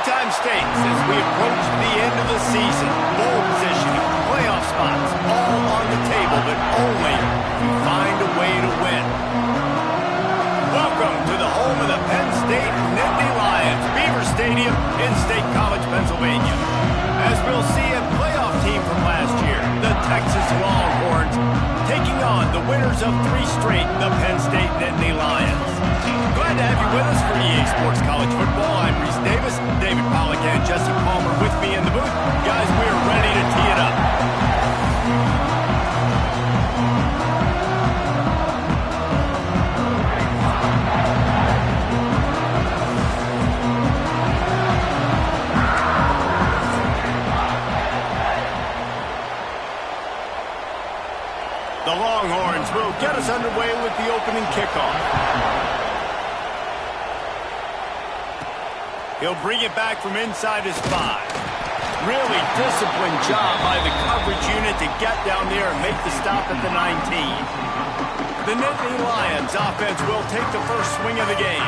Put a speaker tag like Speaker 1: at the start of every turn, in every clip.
Speaker 1: time stakes as we approach the end of the season. Bowl positioning, playoff spots, all on the table, but only if you find a way to win. Welcome to the home of the Penn State Nittany Lions, Beaver Stadium in State College, Pennsylvania. As we'll see, a playoff team from last year, the Texas Longhorns, taking on the winners of 3 straight, the Penn State Nittany Lions. Glad to have you with us for EA Sports College Football. I'm Reese Davis, David Pollack and Jesse Palmer with me in the booth. Guys, we're ready to tee it up. The Longhorns will get us underway with the opening kickoff. He'll bring it back from inside his 5. Really disciplined job by the coverage unit to get down there and make the stop at the 19. The Nittany Lions offense will take the first swing of the game.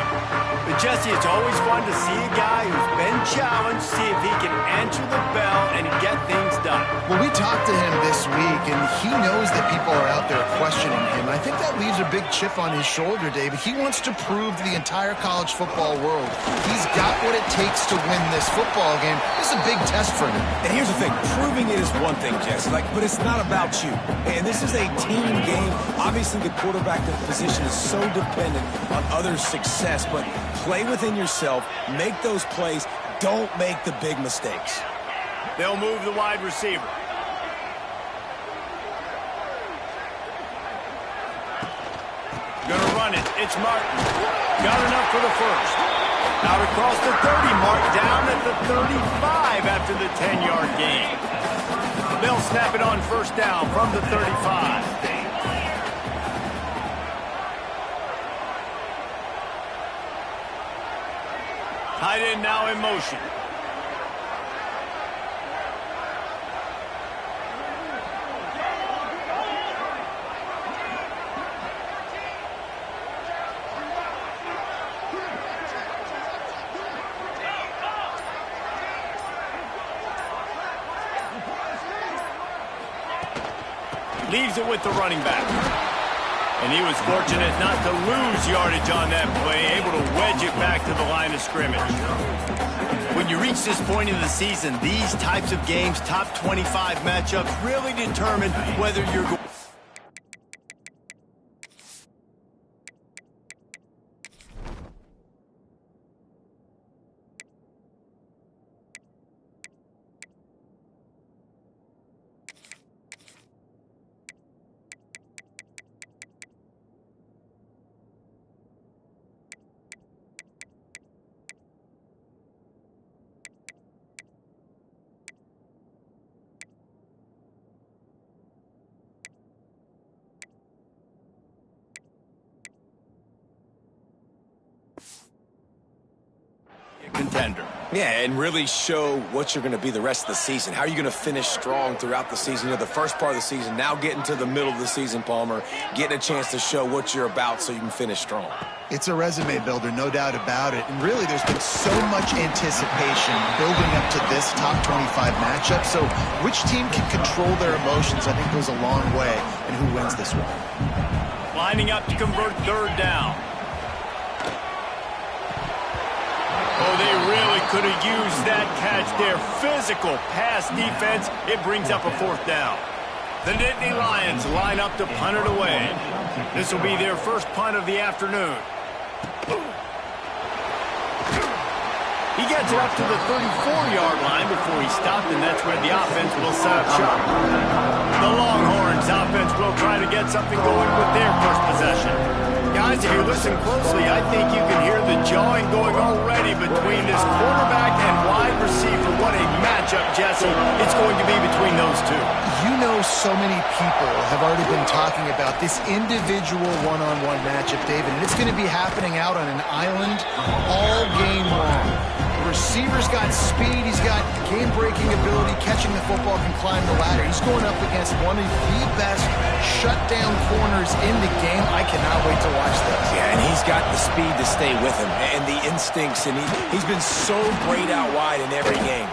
Speaker 1: But Jesse, it's always fun to see a guy who's been challenged, see if he can answer the bell and get things done.
Speaker 2: Well, we talked to him this week, and he knows that people are out there questioning him. I think that leaves a big chip on his shoulder, David. He wants to prove to the entire college football world he's got what it takes to win this football game. This is a big test for him.
Speaker 3: And here's the thing. Proving it is one thing, Jesse, but it's not about you. And this is a team game. Obviously, the quarterback position is so dependent on others' success, but play within yourself, make those plays, don't make the big mistakes.
Speaker 1: They'll move the wide receiver. Gonna run it. It's Martin. Got enough for the first. Out across the 30 mark, down at the 35 after the 10-yard gain. They'll snap it on first down from the 35. Tight end now in motion. Leaves it with the running back. And he was fortunate not to lose yardage on that play, able to wedge it back to the line of scrimmage. When you reach this point in the season, these types of games, top 25 matchups, really determine whether you're going. Contender.
Speaker 3: Yeah, and really show what you're going to be the rest of the season. How are you going to finish strong throughout the season? You know, the first part of the season, now getting to the middle of the season, Palmer, getting a chance to show what you're about so you can finish strong.
Speaker 2: It's a resume builder, no doubt about it. And really, there's been so much anticipation building up to this top 25 matchup. So which team can control their emotions, I think, goes a long way. And who wins this one?
Speaker 1: Lining up to convert third down. Oh, they really could have used that catch there. Physical pass defense. It brings up a fourth down. The Nittany Lions line up to punt it away. This will be their first punt of the afternoon. He gets it up to the 34-yard line before he stopped, and that's where the offense will set up shop. The Longhorns offense will try to get something going with their first possession. Guys, if you listen closely, I think you can hear the jawing going already between this quarterback and wide receiver. What a matchup, Jesse, it's going to be between those two.
Speaker 2: You know, so many people have already been talking about this individual one-on-one matchup, David, and it's going to be happening out on an island all game long. The receiver's got speed, he's got game-breaking ability, catching the football, can climb the ladder. He's going up against one of the best shutdown corners in the game. I cannot wait to watch this.
Speaker 3: Yeah, and he's got the the speed to stay with him and the instincts, and he's been so great out wide in every game.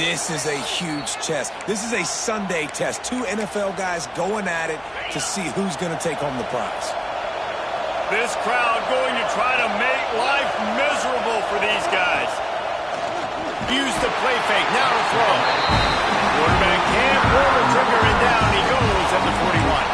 Speaker 3: This is a huge test. This is a Sunday test. Two NFL guys going at it to see who's going to take home the prize.
Speaker 1: This crowd going to try to make life miserable for these guys. Use the play fake, now to throw. Quarterback can't pull the trigger, and down he goes at the 41.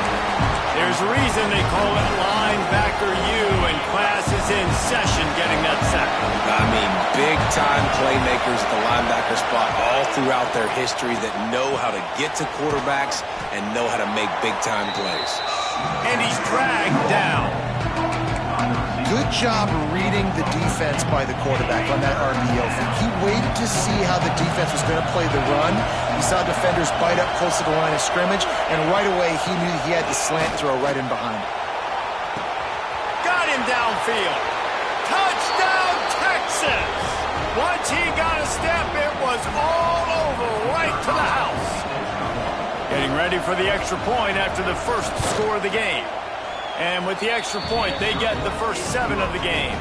Speaker 1: There's a reason they call it linebacker U, and class is in session getting that sack.
Speaker 3: I mean, big-time playmakers at the linebacker spot all throughout their history that know how to get to quarterbacks and know how to make big-time plays.
Speaker 1: And he's dragged down.
Speaker 2: Good job reading the defense by the quarterback on that RPO fake. He waited to see how the defense was going to play the run. He saw defenders bite up close to the line of scrimmage, and right away he knew he had the slant throw right in behind.
Speaker 1: Got him downfield. Touchdown, Texas! Once he got a step, it was all over, right to the house. Getting ready for the extra point after the first score of the game. And with the extra point, they get the first 7 of the game.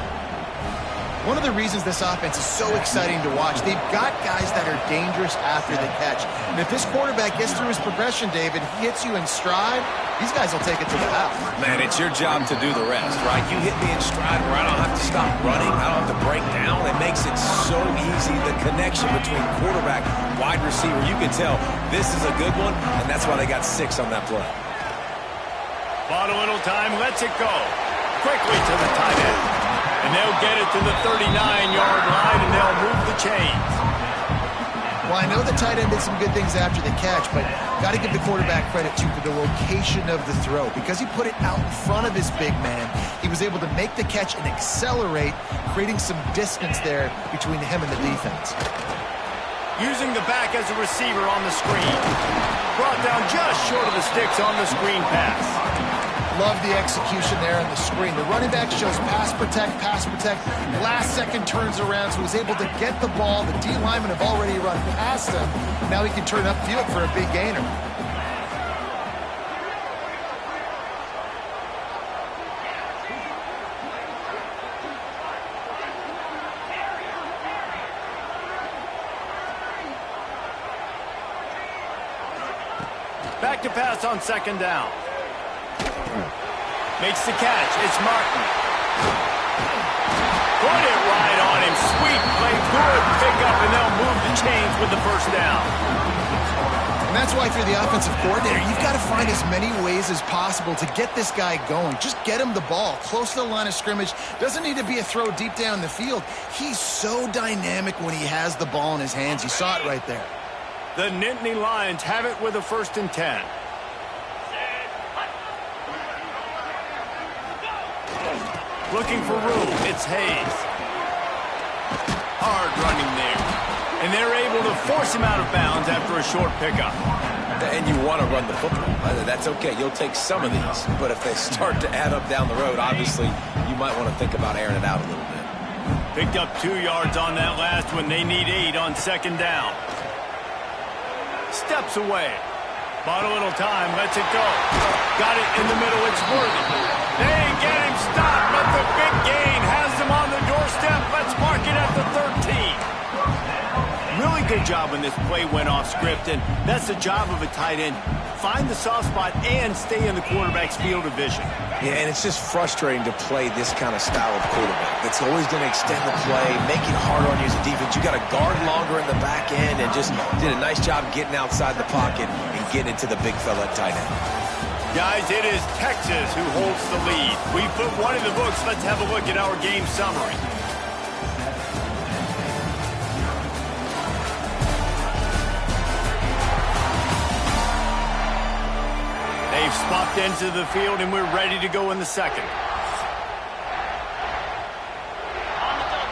Speaker 2: One of the reasons this offense is so exciting to watch, they've got guys that are dangerous after the catch. And if this quarterback gets through his progression, David, he hits you in stride, these guys will take it to the house.
Speaker 3: Man, it's your job to do the rest, right? You hit me in stride where I don't have to stop running, I don't have to break down. It makes it so easy. The connection between quarterback, wide receiver, you can tell this is a good one, and that's why they got 6 on that play.
Speaker 1: Bought a little time, lets it go. Quickly to the tight end. And they'll get it to the 39-yard line, and they'll move the chains.
Speaker 2: Well, I know the tight end did some good things after the catch, but got to give the quarterback credit, too, for the location of the throw. Because he put it out in front of his big man, he was able to make the catch and accelerate, creating some distance there between him and the defense.
Speaker 1: Using the back as a receiver on the screen. Brought down just short of the sticks on the screen pass.
Speaker 2: Love the execution there on the screen. The running back shows pass protect, last second turns around, so he's able to get the ball. The D linemen have already run past him. Now he can turn upfield for a big gainer.
Speaker 1: Back to pass on second down. Makes the catch. It's Martin. Put it right on him. Sweet play. Good pickup, and they'll move the chains with the first down.
Speaker 2: And that's why, if you're the offensive coordinator, you've got to find as many ways as possible to get this guy going. Just get him the ball close to the line of scrimmage. Doesn't need to be a throw deep down the field. He's so dynamic when he has the ball in his hands. You saw it right there.
Speaker 1: The Nittany Lions have it with a 1st and 10. Looking for room. It's Hayes. Hard running there. And they're able to force him out of bounds after a short pickup.
Speaker 3: And you want to run the football. That's okay. You'll take some of these. But if they start to add up down the road, obviously, you might want to think about airing it out a little bit.
Speaker 1: Picked up 2 yards on that last one. They need 8 on second down. Steps away. Bought a little time. Lets it go. Got it in the middle. It's Worthy. They get him stopped, but the big gain has him on the doorstep. Let's mark it at the 13. Really good job when this play went off script, and that's the job of a tight end. Find the soft spot and stay in the quarterback's field of vision.
Speaker 3: Yeah, and it's just frustrating to play this kind of style of quarterback. That's always going to extend the play, make it harder on you as a defense. You got to guard longer in the back end, and just did a nice job getting outside the pocket and getting into the big fella at tight end.
Speaker 1: Guys, it is Texas who holds the lead. We put one in the books. Let's have a look at our game summary. They've swapped into the field, and we're ready to go in the second.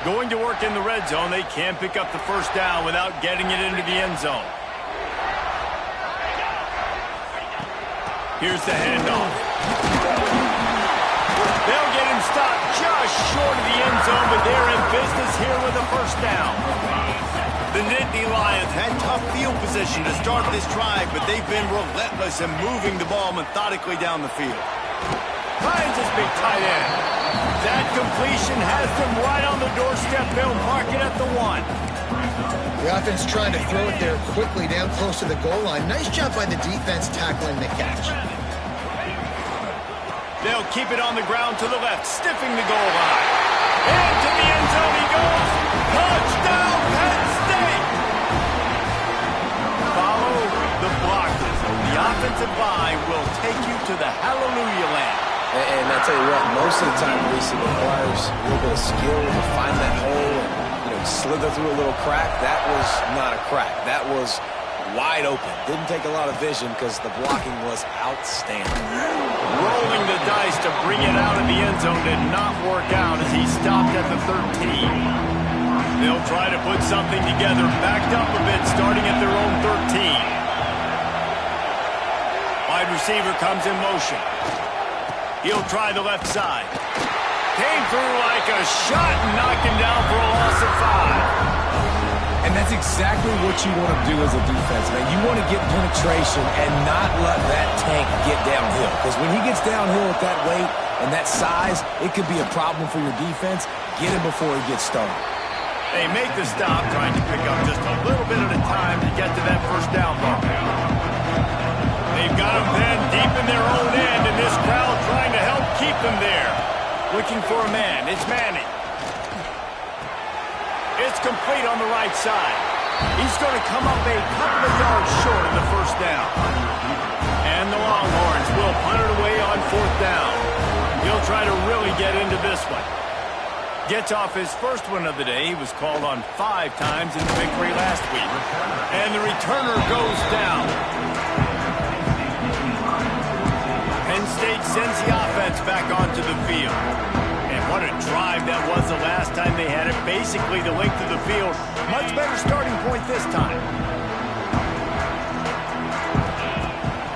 Speaker 1: Going to work in the red zone. They can't pick up the first down without getting it into the end zone. Here's the handoff. They'll get him stopped just short of the end zone, but they're in business here with a first down. The Nittany Lions had tough field position to start this drive, but they've been relentless in moving the ball methodically down the field. Finds his big tight end. That completion has them right on the doorstep. They'll mark it at the 1.
Speaker 2: The offense trying to throw it there quickly down close to the goal line. Nice job by the defense tackling the catch.
Speaker 1: They'll keep it on the ground to the left, stiffing the goal line. Into the end zone he goes. Touchdown, Penn State! Follow the blockers. The offensive line will take you to the hallelujah land.
Speaker 3: And I tell you what, most of the time, Reese, it requires a little bit of skill to find that hole and slither through a little crack. That was not a crack. That was wide open. Didn't take a lot of vision because the blocking was outstanding.
Speaker 1: Rolling the dice to bring it out of the end zone did not work out as he stopped at the 13. They'll try to put something together, backed up a bit, starting at their own 13. Wide receiver comes in motion. He'll try the left side. Came through like a shot and knocked him down for a loss of 5.
Speaker 3: And that's exactly what you want to do as a defense, man. You want to get penetration and not let that tank get downhill. Because when he gets downhill with that weight and that size, it could be a problem for your defense. Get him before he gets started.
Speaker 1: They make the stop, trying to pick up just a little bit at a time to get to that first down bump. They've got him then deep in their own end, and this crowd trying to help keep them there. Looking for a man. It's Manning. It's complete on the right side. He's going to come up a couple of yards short of the first down. And the Longhorns will punt it away on 4th down. He'll try to really get into this one. Gets off his first one of the day. He was called on 5 times in the victory last week. And the returner goes down. Penn State sends the offense back onto the field. And what a drive that was the last time they had it. Basically the length of the field. Much better starting point this time.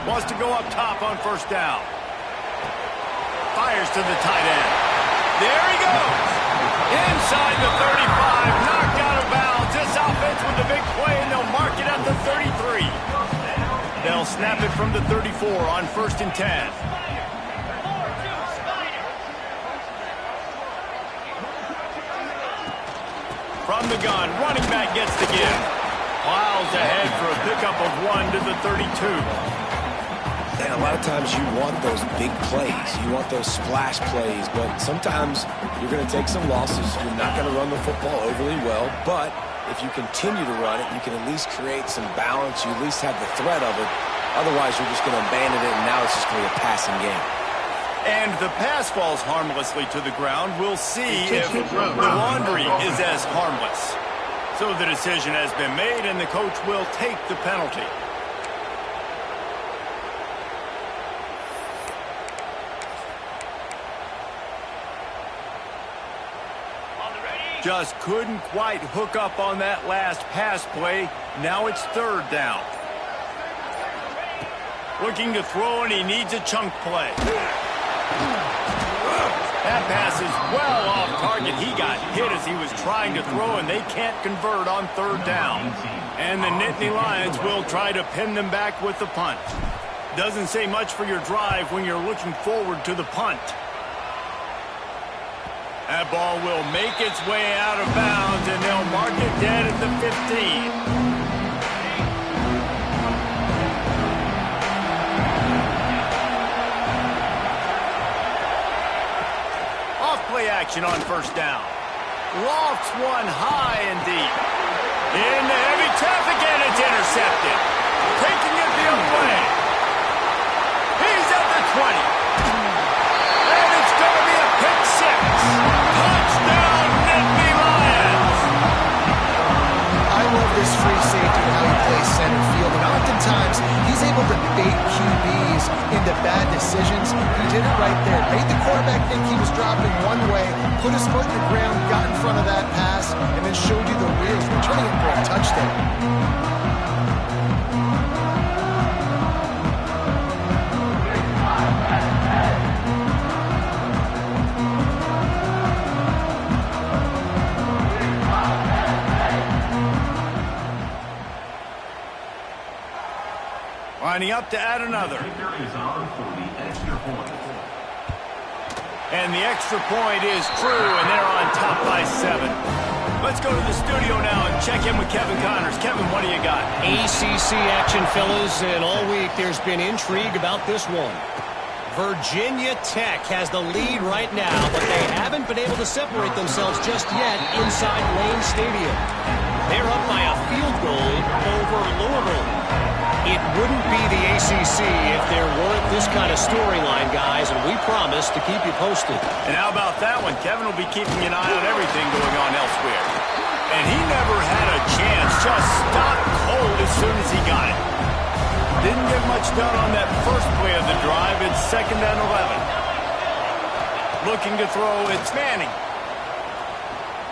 Speaker 1: Wants to go up top on 1st down. Fires to the tight end. There he goes. Inside the 35. Knocked out of bounds. This offense with the big play, and they'll mark it at the 33. They'll snap it from the 34 on 1st and 10. From the gun, running back gets the give. Plows ahead for a pickup of 1 to the 32.
Speaker 3: And a lot of times you want those big plays. You want those splash plays, but sometimes you're going to take some losses. You're not going to run the football overly well, but if you continue to run it, you can at least create some balance. You at least have the threat of it. Otherwise, you're just going to abandon it, and now it's just going to be a passing game.
Speaker 1: And the pass falls harmlessly to the ground. We'll see if the laundry is as harmless. So the decision has been made, and the coach will take the penalty. Just couldn't quite hook up on that last pass play. Now it's 3rd down. Looking to throw, and he needs a chunk play. That pass is well off target. He got hit as he was trying to throw, and they can't convert on 3rd down. And the Nittany Lions will try to pin them back with the punt. Doesn't say much for your drive when you're looking forward to the punt. That ball will make its way out of bounds, and they'll mark it dead at the 15. Off-play action on 1st down. Lofts one high and deep. Into heavy traffic, and it's intercepted. Taking it the other way. He's at the 20. And it's going to be a pick 6. Touchdown, Nittany Lions!
Speaker 2: I love this free safety and how he plays center field, and oftentimes he's able to bait QBs into bad decisions. He did it right there. Made the quarterback think he was dropping one way, put his foot in the ground, got in front of that pass, and then showed you the wheels, returning it for a touchdown. Lining up to add another.
Speaker 1: And the extra point is true, and they're on top by 7. Let's go to the studio now and check in with Kevin Connors. Kevin, what do you got?
Speaker 4: ACC action, fellas, and all week there's been intrigue about this one. Virginia Tech has the lead right now, but they haven't been able to separate themselves just yet inside Lane Stadium. They're up by a field goal over Louisville. It wouldn't be the ACC if there weren't this kind of storyline, guys, and we promise to keep you posted.
Speaker 1: And how about that one? Kevin will be keeping an eye on everything going on elsewhere. And he never had a chance, just stopped cold as soon as he got it. Didn't get much done on that first play of the drive. It's 2nd and 11. Looking to throw, it's Manning.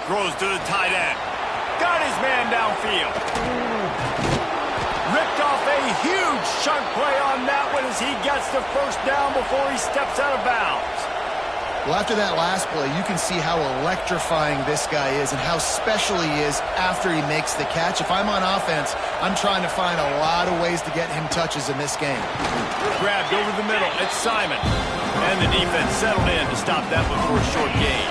Speaker 1: Throws to the tight end. Got his man downfield. Ripped off a huge chunk play on that one as he gets the first down before he steps out of bounds.
Speaker 2: Well, after that last play, you can see how electrifying this guy is and how special he is after he makes the catch. If I'm on offense, I'm trying to find a lot of ways to get him touches in this game.
Speaker 1: Grabbed over the middle. It's Simon. And the defense settled in to stop that before a short gain.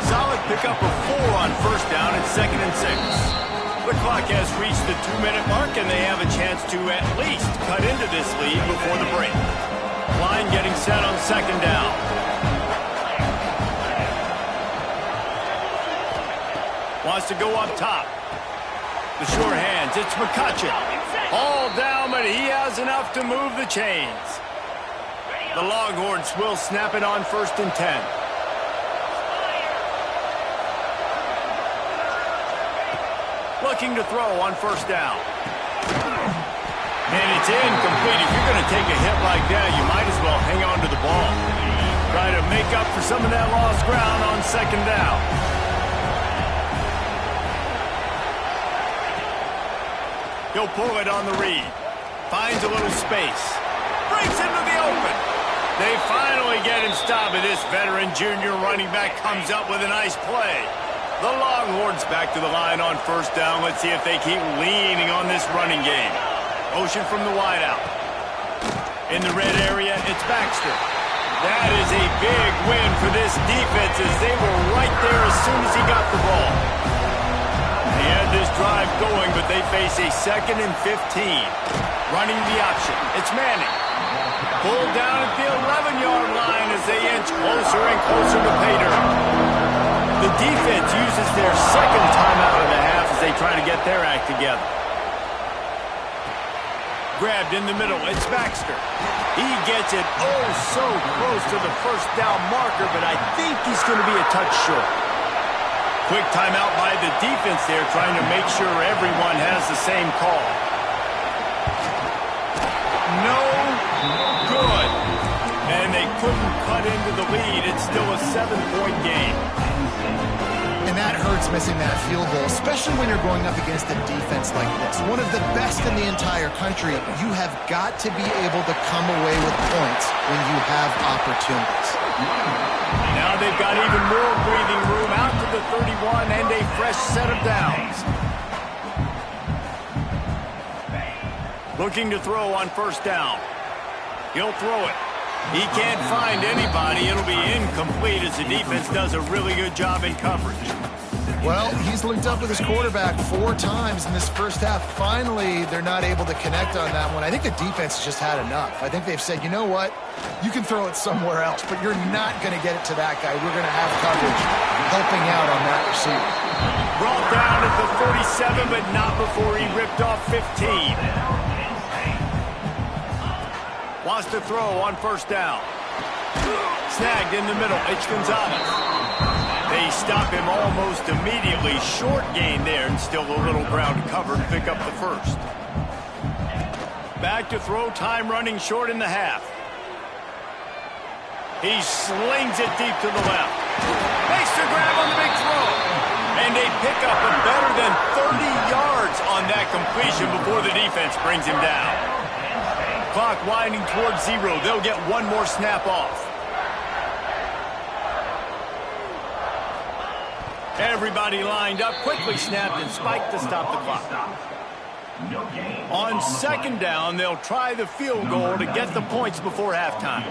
Speaker 1: Solid pickup of 4 on first down at 2nd and 6. The clock has reached the 2-minute mark, and they have a chance to at least cut into this lead before the break. Line getting set on 2nd down. Wants to go up top. The short hands, it's McCutcheon. All down, but he has enough to move the chains. The Longhorns will snap it on 1st and 10. Looking to throw on 1st down. And it's incomplete. If you're going to take a hit like that, you might as well hang on to the ball. Try to make up for some of that lost ground on 2nd down. He'll pull it on the read. Finds a little space. Breaks into the open. They finally get him stopped, and this veteran junior running back comes up with a nice play. The Longhorns back to the line on 1st down. Let's see if they keep leaning on this running game. Motion from the wideout. In the red area, it's Baxter. That is a big win for this defense as they were right there as soon as he got the ball. They had this drive going, but they face a 2nd and 15. Running the option. It's Manning. Pulled down at the 11-yard line as they inch closer and closer to pay dirt. The defense uses their 2nd timeout of the half as they try to get their act together. Grabbed in the middle, it's Baxter. He gets it so close to the 1st down marker, but I think he's going to be a touch short. Quick timeout by the defense there, trying to make sure everyone has the same call. No good. And they couldn't cut into the lead. It's still a 7-point game.
Speaker 2: And that hurts missing that field goal, especially when you're going up against a defense like this. One of the best in the entire country. You have got to be able to come away with points when you have opportunities.
Speaker 1: Now they've got even more breathing room out to the 31 and a fresh set of downs. Looking to throw on 1st down. He'll throw it. He can't find anybody. It'll be incomplete as the defense does a really good job in coverage.
Speaker 2: Well, he's linked up with his quarterback 4 times in this first half. Finally, they're not able to connect on that one. I think the defense has just had enough. I think they've said, you know what? You can throw it somewhere else, but you're not going to get it to that guy. We're going to have coverage helping out on that receiver.
Speaker 1: Brought down at the 37, but not before he ripped off 15. Wants to throw on 1st down. Snagged in the middle. It's Gonzalez. They stop him almost immediately. Short gain there and still a little ground covered. Pick up the 1st. Back to throw. Time running short in the half. He slings it deep to the left. Makes the grab on the big throw. And they pick up a better than 30 yards on that completion before the defense brings him down. Clock winding towards 0. They'll get one more snap off. Everybody lined up, quickly snapped and spiked to stop the clock. On 2nd down, they'll try the field goal to get the points before halftime.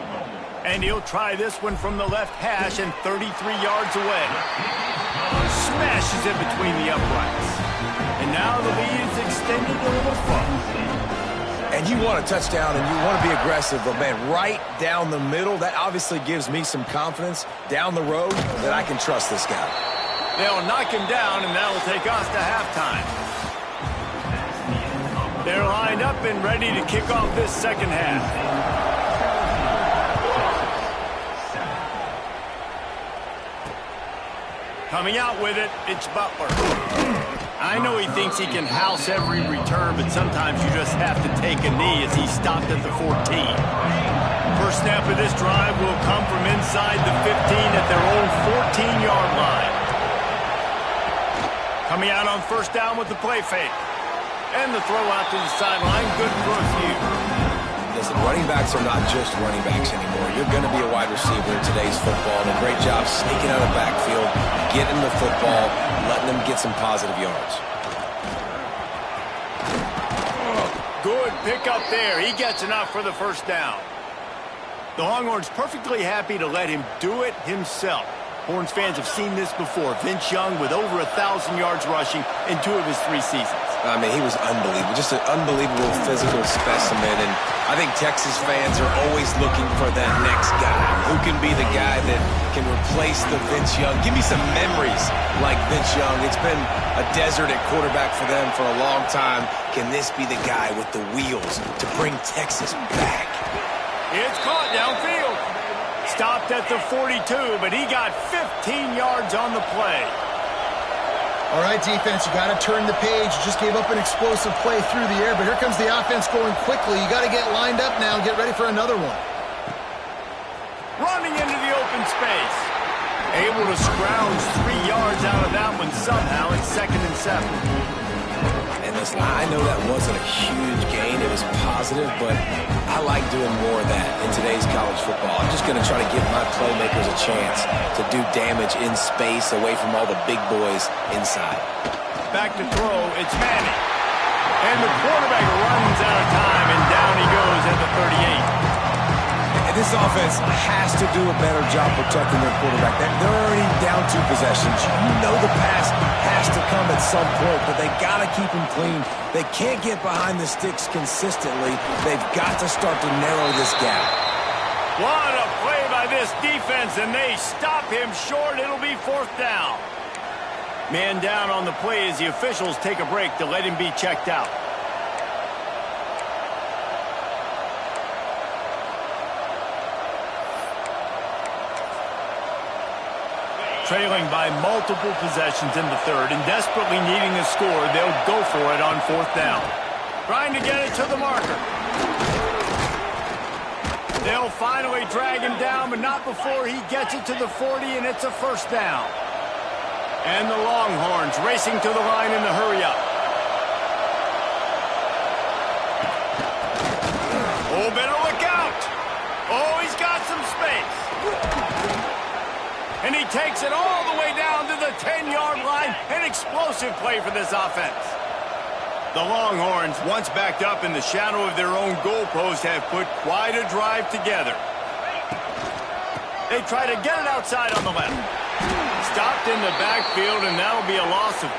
Speaker 1: And he'll try this one from the left hash and 33 yards away. Smashes it between the uprights. And now the lead is extended a little further.
Speaker 3: And you want a touchdown and you want to be aggressive, but man, right down the middle, that obviously gives me some confidence down the road that I can trust this guy.
Speaker 1: They'll knock him down, and that'll take us to halftime. They're lined up and ready to kick off this second half. Coming out with it, it's Butler. I know he thinks he can house every return, but sometimes you just have to take a knee as he stopped at the 14. First snap of this drive will come from inside the 15 at their own 14-yard line. Coming out on first down with the play fake. And the throw out to the sideline, good for a few.
Speaker 3: Listen, running backs are not just running backs anymore. You're going to be a wide receiver in today's football, and a great job sneaking out of the backfield, getting the football, letting them get some positive yards.
Speaker 1: Good pickup there. He gets enough for the first down. The Longhorns perfectly happy to let him do it himself. Horns fans have seen this before. Vince Young with over 1,000 yards rushing in 2 of his 3 seasons.
Speaker 3: I mean, he was unbelievable. Just an unbelievable physical specimen. And I think Texas fans are always looking for that next guy. Who can be the guy that can replace the Vince Young? Give me some memories like Vince Young. It's been a desert at quarterback for them for a long time. Can this be the guy with the wheels to bring Texas back?
Speaker 1: It's caught downfield. Stopped at the 42, but he got 15 yards on the play.
Speaker 2: All right, defense, you got to turn the page. You just gave up an explosive play through the air, but here comes the offense going quickly. You got to get lined up now and get ready for another one.
Speaker 1: Running into the open space. Able to scrounge 3 yards out of that one somehow in 2nd and 7.
Speaker 3: And listen, I know that wasn't a huge gain. It was positive, but I like doing more of that in today's college football. I'm just going to try to give my playmakers a chance to do damage in space away from all the big boys inside.
Speaker 1: Back to throw, it's Manning. And the quarterback runs out of time, and down he goes at the 38.
Speaker 3: And this offense has to do a better job protecting their quarterback. They're already down 2 possessions. You know the pass has to come at some point, but they got to keep him clean. They can't get behind the sticks consistently. They've got to start to narrow this gap.
Speaker 1: What a play by this defense, and they stop him short. It'll be 4th down. Man down on the play as the officials take a break to let him be checked out. Trailing by multiple possessions in the 3rd and desperately needing a score, they'll go for it on 4th down. Trying to get it to the marker. They'll finally drag him down, but not before he gets it to the 40, and it's a 1st down. And the Longhorns racing to the line in the hurry-up. Oh, better look out. Oh, he's got some space. And he takes it all the way down to the 10-yard line. An explosive play for this offense. The Longhorns, once backed up in the shadow of their own goalpost, have put quite a drive together. They try to get it outside on the left. Stopped in the backfield, and that'll be a loss of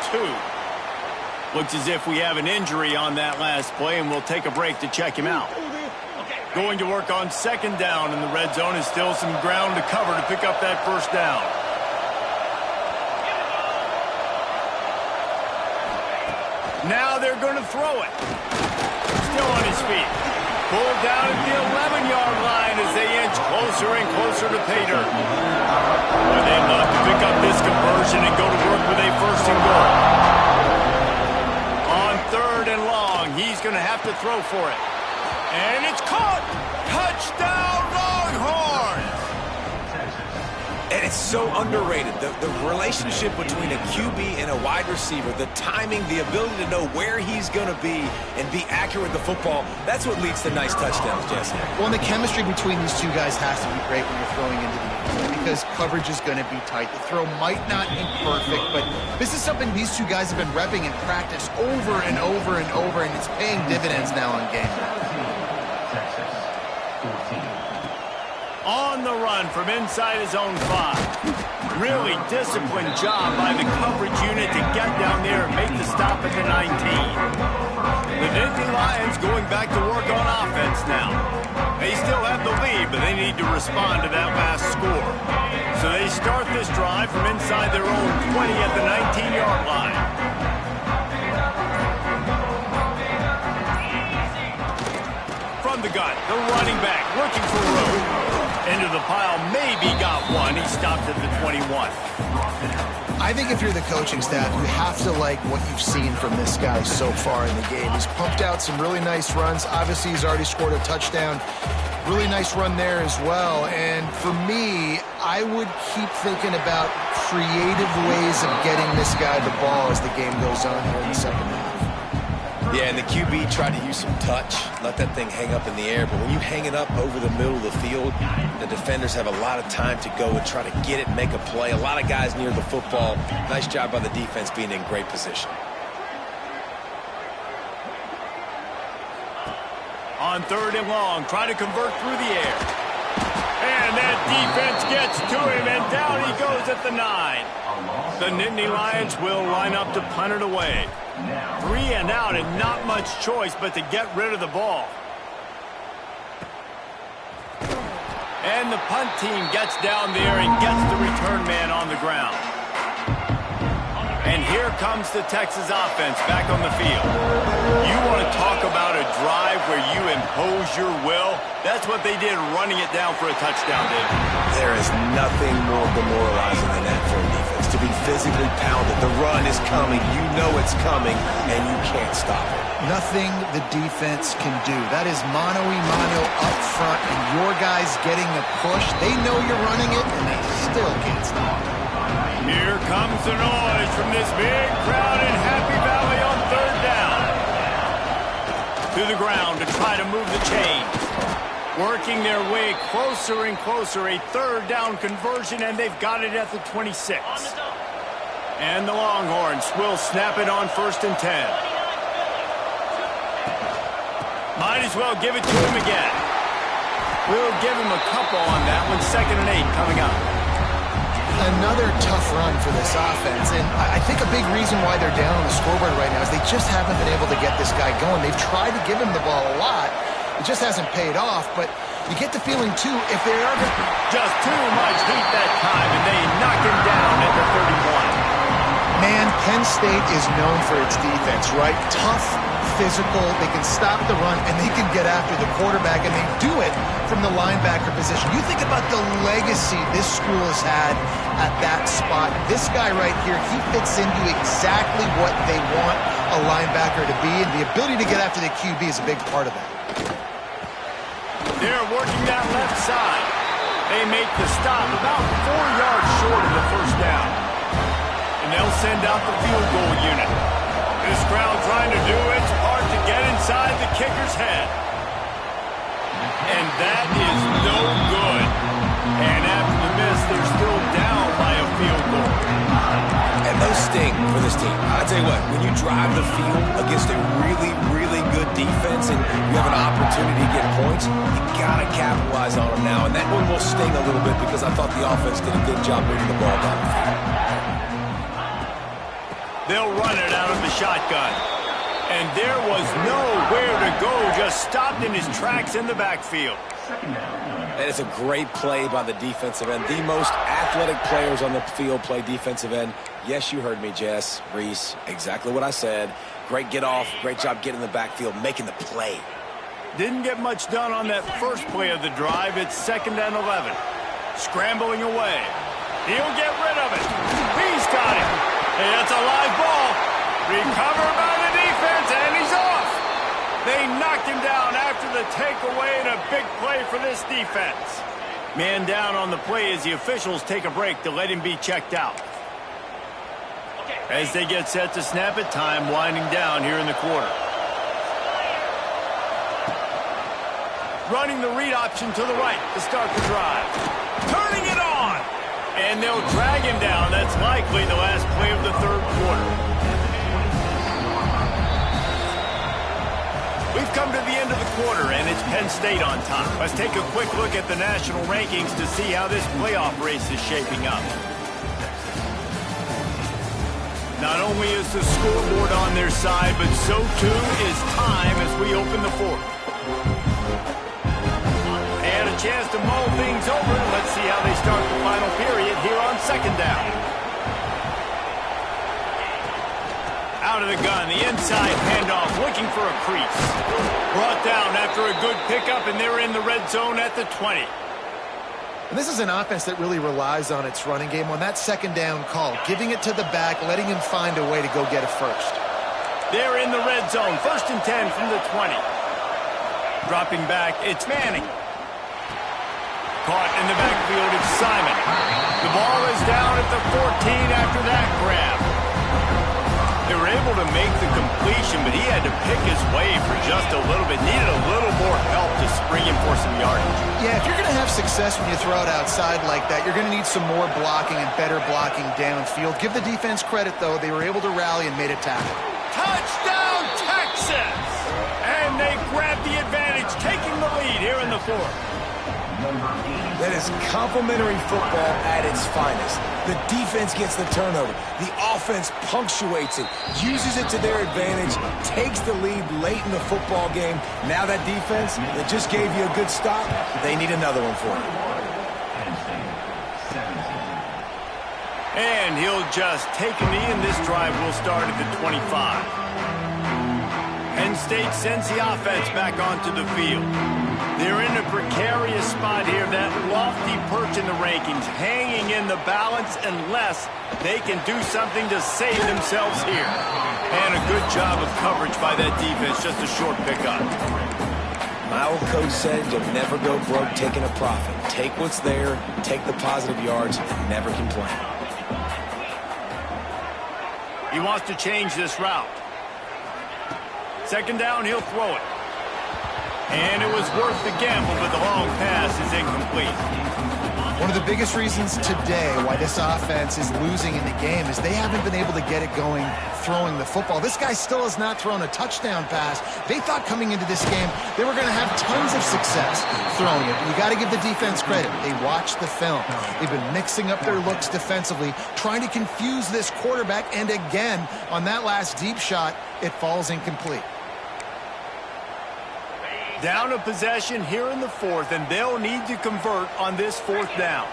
Speaker 1: 2. Looks as if we have an injury on that last play, and we'll take a break to check him out. Going to work on 2nd down, and the red zone is still some ground to cover to pick up that 1st down. Now they're going to throw it. Still on his feet. Pulled down at the 11-yard line as they inch closer and closer to pay dirt. They'd love to pick up this conversion and go to work with a 1st and goal. On 3rd and long, he's going to have to throw for it. And it's caught! Touchdown, Longhorns!
Speaker 3: And it's so underrated. The relationship between a QB and a wide receiver, the timing, the ability to know where he's going to be and be accurate with the football, that's what leads to nice touchdowns, Jesse.
Speaker 2: Well, and the chemistry between these 2 guys has to be great when you're throwing into the end zone because coverage is going to be tight. The throw might not be perfect, but this is something these 2 guys have been repping in practice over and over and over, and it's paying dividends now on game day.
Speaker 1: On the run from inside his own 5. Really disciplined job by the coverage unit to get down there and make the stop at the 19. The Nittany Lions going back to work on offense now. They still have the lead, but they need to respond to that last score. So they start this drive from inside their own 20 at the 19-yard line. From the gun, the running back looking for room. Into the pile, maybe got one. He stopped at the 21.
Speaker 2: I think if you're the coaching staff, you have to like what you've seen from this guy so far in the game. He's pumped out some really nice runs. Obviously, he's already scored a touchdown. Really nice run there as well. And for me, I would keep thinking about creative ways of getting this guy the ball as the game goes on here in the second half.
Speaker 3: Yeah, and the QB tried to use some touch, let that thing hang up in the air. But when you hang it up over the middle of the field, the defenders have a lot of time to go and try to get it, make a play. A lot of guys near the football. Nice job by the defense being in great position.
Speaker 1: On 3rd and long, try to convert through the air. And that defense gets to him, and down he goes at the 9. The Nittany Lions will line up to punt it away. 3 and out, and not much choice but to get rid of the ball. And the punt team gets down there and gets the return man on the ground. And here comes the Texas offense back on the field. You want to talk about a drive where you impose your will? That's what they did, running it down for a touchdown, David.
Speaker 3: There is nothing more demoralizing than that for a defense. To be physically pounded. The run is coming. You know it's coming, and you can't stop it.
Speaker 2: Nothing the defense can do. That is mano-a-mano up front, and your guys getting a push. They know you're running it, and they still can't stop it.
Speaker 1: Here comes the noise from this big crowd in Happy Valley on 3rd down. To the ground to try to move the chains. Working their way closer and closer. A 3rd down conversion, and they've got it at the 26. And the Longhorns will snap it on 1st and 10. Might as well give it to him again. We'll give him a couple on that one. 2nd and 8 coming up.
Speaker 2: Another tough run for this offense, and I think a big reason why they're down on the scoreboard right now is they just haven't been able to get this guy going. They've tried to give him the ball a lot. It just hasn't paid off, but you get the feeling, too, if they are going to...
Speaker 1: Just too much heat that time, and they knock him down at the 31.
Speaker 2: Man, Penn State is known for its defense, right? Tough, physical, they can stop the run, and they can get after the quarterback, and they do it from the linebacker position. You think about the legacy this school has had at that spot. This guy right here, he fits into exactly what they want a linebacker to be, and the ability to get after the QB is a big part of that.
Speaker 1: They're working that left side. They make the stop about 4 yards short of the 1st down. And they'll send out the field goal unit. This crowd trying to do its part to get inside the kicker's head. And that is no good. And after the miss, they're still down by a field goal.
Speaker 3: And those sting for this team. I'll tell you what, when you drive the field against a really, really good defense and you have an opportunity to get points, you got to capitalize on them now. And that one will sting a little bit because I thought the offense did a good job moving the ball down the field.
Speaker 1: They'll run it out of the shotgun. And there was nowhere to go, just stopped in his tracks in the backfield.
Speaker 3: That is a great play by the defensive end. The most athletic players on the field play defensive end. Yes, you heard me, Jess, Reese, exactly what I said. Great get off, great job getting in the backfield, making the play.
Speaker 1: Didn't get much done on that first play of the drive. It's 2nd and 11. Scrambling away. He'll get rid of it. He's got it. Hey, that's a live ball. Recovered by the defense, and he's off. They knocked him down after the takeaway, and a big play for this defense. Man down on the play as the officials take a break to let him be checked out. As they get set to snap it, time winding down here in the quarter. Running the read option to the right to start the drive. Turning it on! And they'll drag him down. That's likely the last play of the 3rd quarter. We've come to the end of the quarter, and it's Penn State on top. Let's take a quick look at the national rankings to see how this playoff race is shaping up. Not only is the scoreboard on their side, but so too is time as we open the fourth. And a chance to mull things over. Let's see how they start the final period here on second down. Out of the gun, the inside handoff, looking for a crease. Brought down after a good pickup, and they're in the red zone at the 20.
Speaker 2: And this is an offense that really relies on its running game on that second down call, giving it to the back, letting him find a way to go get it first.
Speaker 1: They're in the red zone, 1st and 10 from the 20. Dropping back, it's Manning. Caught in the backfield, it's Simon. The ball is down at the 14 after that grab. They were able to make the completion, but he had to pick his way for just a little bit. Needed a little more help to spring him for some yardage.
Speaker 2: Yeah, if you're going to have success when you throw it outside like that, you're going to need some more blocking and better blocking downfield. Give the defense credit, though. They were able to rally and made a tackle.
Speaker 1: Touchdown, Texas! And they grabbed the advantage, taking the lead here in the fourth.
Speaker 3: That is complimentary football at its finest. The defense gets the turnover. The offense punctuates it, uses it to their advantage, takes the lead late in the football game. Now that defense that just gave you a good stop, they need another one for it.
Speaker 1: And he'll just take a knee, and this drive will start at the 25. Penn State sends the offense back onto the field. They're in a precarious spot here, that lofty perch in the rankings, hanging in the balance unless they can do something to save themselves here. And a good job of coverage by that defense, just a short pickup.
Speaker 3: My old coach said you'll never go broke taking a profit. Take what's there, take the positive yards, and never complain.
Speaker 1: He wants to change this route. Second down, he'll throw it. And it was worth the gamble, but the long pass is incomplete.
Speaker 2: One of the biggest reasons today why this offense is losing in the game is they haven't been able to get it going throwing the football. This guy still has not thrown a touchdown pass. They thought coming into this game they were going to have tons of success throwing it. You got to give the defense credit. They watched the film. They've been mixing up their looks defensively, trying to confuse this quarterback, and again, on that last deep shot, it falls incomplete.
Speaker 1: Down a possession here in the fourth, and they'll need to convert on this fourth down.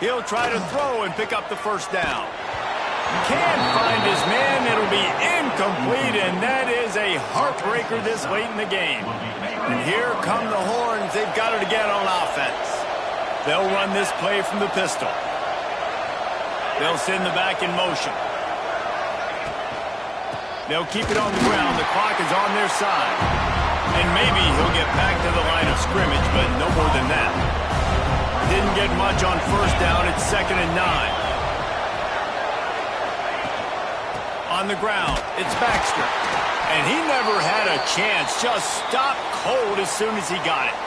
Speaker 1: He'll try to throw and pick up the first down. Can't find his man. It'll be incomplete, and that is a heartbreaker this late in the game. And here come the horns. They've got it again on offense. They'll run this play from the pistol. They'll send the back in motion. They'll keep it on the ground. The clock is on their side. And maybe he'll get back to the line of scrimmage, but no more than that. Didn't get much on first down. It's 2nd and 9. On the ground, it's Baxter. And he never had a chance. Just stopped cold as soon as he got it.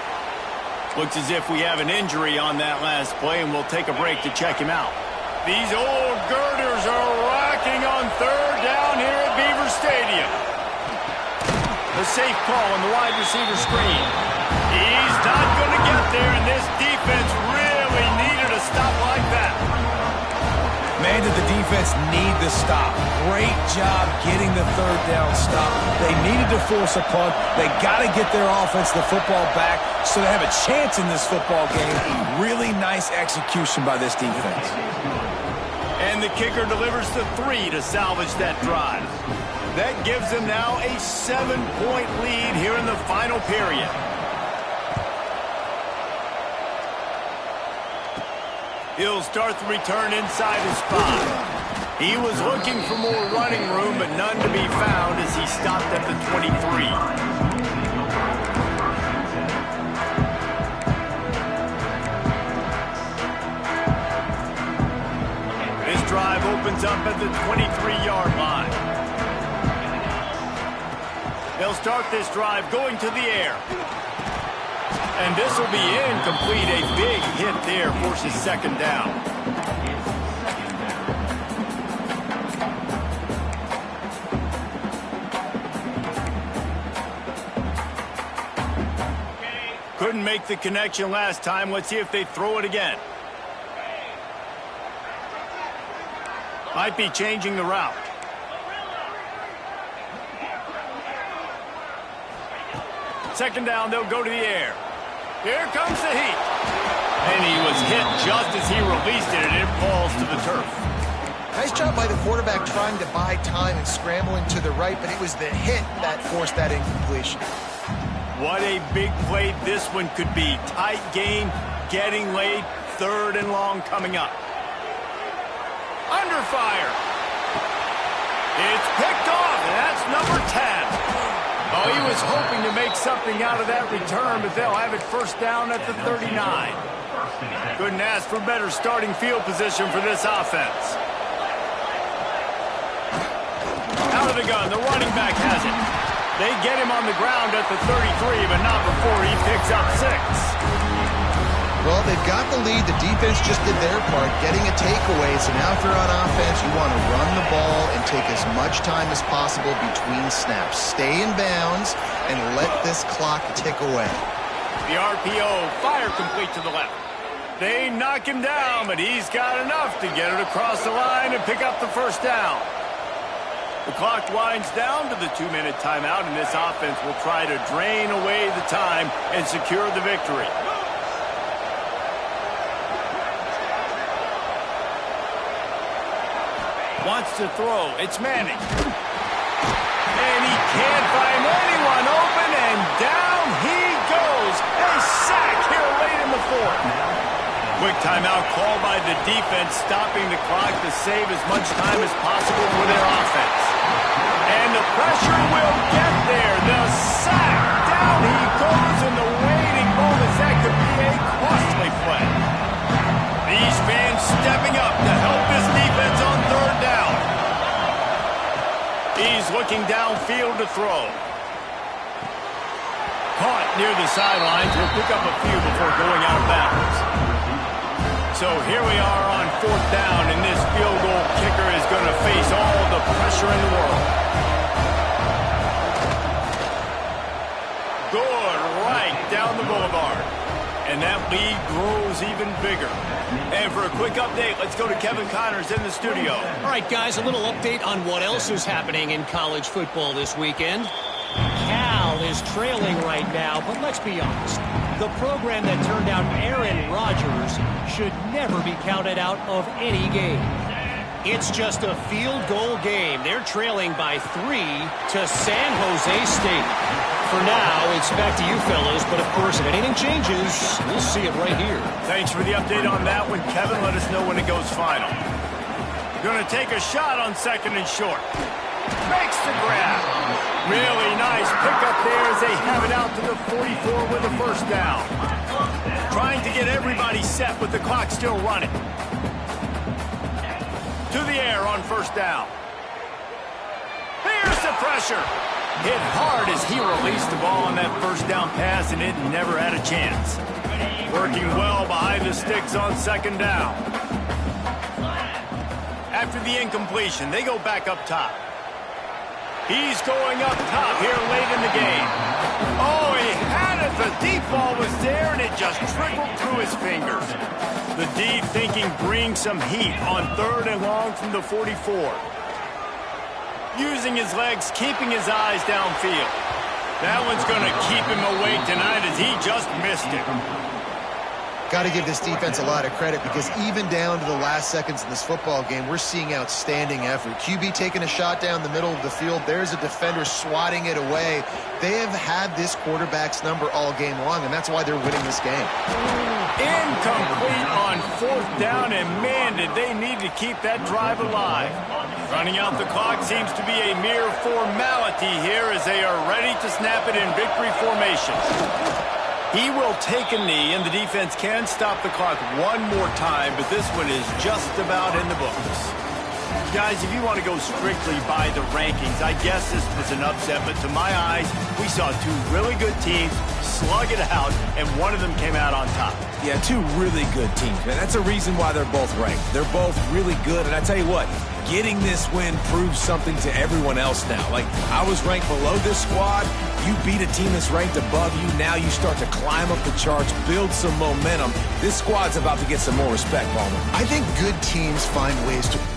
Speaker 1: Looks as if we have an injury on that last play, and we'll take a break to check him out. These old girders are rocking on third down here at Beaver Stadium. A safe call on the wide receiver screen. He's not going to get there, and this defense really needed a stop like that.
Speaker 3: Man, did the defense need the stop. Great job getting the third down stop. They needed to force a punt. They got to get their offense the football back so they have a chance in this football game. Really nice execution by this defense.
Speaker 1: And the kicker delivers the 3 to salvage that drive. That gives them now a 7-point lead here in the final period. He'll start the return inside his 5. He was looking for more running room, but none to be found as he stopped at the 23. This drive opens up at the 23-yard line. They'll start this drive going to the air. And this will be incomplete. A big hit there forces second down. Couldn't make the connection last time. Let's see if they throw it again. Might be changing the route. Second down, they'll go to the air. Here comes the heat. And he was hit just as he released it, and it falls to the turf.
Speaker 2: Nice job by the quarterback trying to buy time and scrambling to the right, but it was the hit that forced that incompletion.
Speaker 1: What a big play this one could be. Tight game, getting late, 3rd and long coming up. Under fire. It's picked off, and that's number 10. Oh, he was hoping to make something out of that return, but they'll have it first down at the 39. Couldn't ask for better starting field position for this offense. Out of the gun, the running back has it. They get him on the ground at the 33, but not before he picks up 6.
Speaker 2: Well, they've got the lead. The defense just did their part, getting a takeaway. So now if you're on offense, you want to run the ball and take as much time as possible between snaps. Stay in bounds and let this clock tick away.
Speaker 1: The RPO, fire complete to the left. They knock him down, but he's got enough to get it across the line and pick up the first down. The clock winds down to the 2-minute timeout, and this offense will try to drain away the time and secure the victory. Wants to throw. It's Manning. And he can't find anyone open, and down he goes. A sack here late in the 4th. Quick timeout called by the defense, stopping the clock to save as much time as possible for their offense. And the pressure will get there. The sack. Down he goes in the waiting moments. That could be a costly play. These fans stepping up to help this defense on 3rd down. He's looking downfield to throw. Caught near the sidelines. He'll pick up a few before going out of bounds. So here we are on 4th down, and this field goal kicker is going to face all the pressure in the world. Good right down the boulevard. And that lead grows even bigger. And for a quick update, let's go to Kevin Connors in the studio.
Speaker 4: All right, guys, a little update on what else is happening in college football this weekend. Cal is trailing right now, but let's be honest. The program that turned out Aaron Rodgers should never be counted out of any game. It's just a field goal game. They're trailing by 3 to San Jose State. For now, it's back to you fellas, but of course, if anything changes, we'll see it right here.
Speaker 1: Thanks for the update on that one, Kevin. Let us know when it goes final. Going to take a shot on 2nd and short. Makes the grab. Really nice pickup there as they have it out to the 44 with a first down. Trying to get everybody set with the clock still running. To the air on 1st down. Here's the pressure. Hit hard as he released the ball on that 1st down pass, and it never had a chance. Working well behind the sticks on 2nd down. After the incompletion, they go back up top. He's going up top here late in the game. Oh, he had it. The deep ball was there, and it just trickled through his fingers. The D thinking bring some heat on 3rd and long from the 44. Using his legs, keeping his eyes downfield. That one's going to keep him awake tonight as he just missed it.
Speaker 2: Got to give this defense a lot of credit because even down to the last seconds in this football game, we're seeing outstanding effort. QB taking a shot down the middle of the field. There's a defender swatting it away. They have had this quarterback's number all game long, and that's why they're winning this game.
Speaker 1: Incomplete on 4th down, and man, did they need to keep that drive alive. Running out the clock seems to be a mere formality here as they are ready to snap it in victory formation. He will take a knee, and the defense can stop the clock one more time, but this one is just about in the books. Guys, if you want to go strictly by the rankings, I guess this was an upset, but to my eyes, we saw two really good teams slug it out, and one of them came out on top.
Speaker 3: Yeah, two really good teams, man. That's a reason why they're both ranked. They're both really good, and I tell you what, getting this win proves something to everyone else now. Like, I was ranked below this squad. You beat a team that's ranked above you. Now you start to climb up the charts, build some momentum. This squad's about to get some more respect, Palmer.
Speaker 2: I think good teams find ways to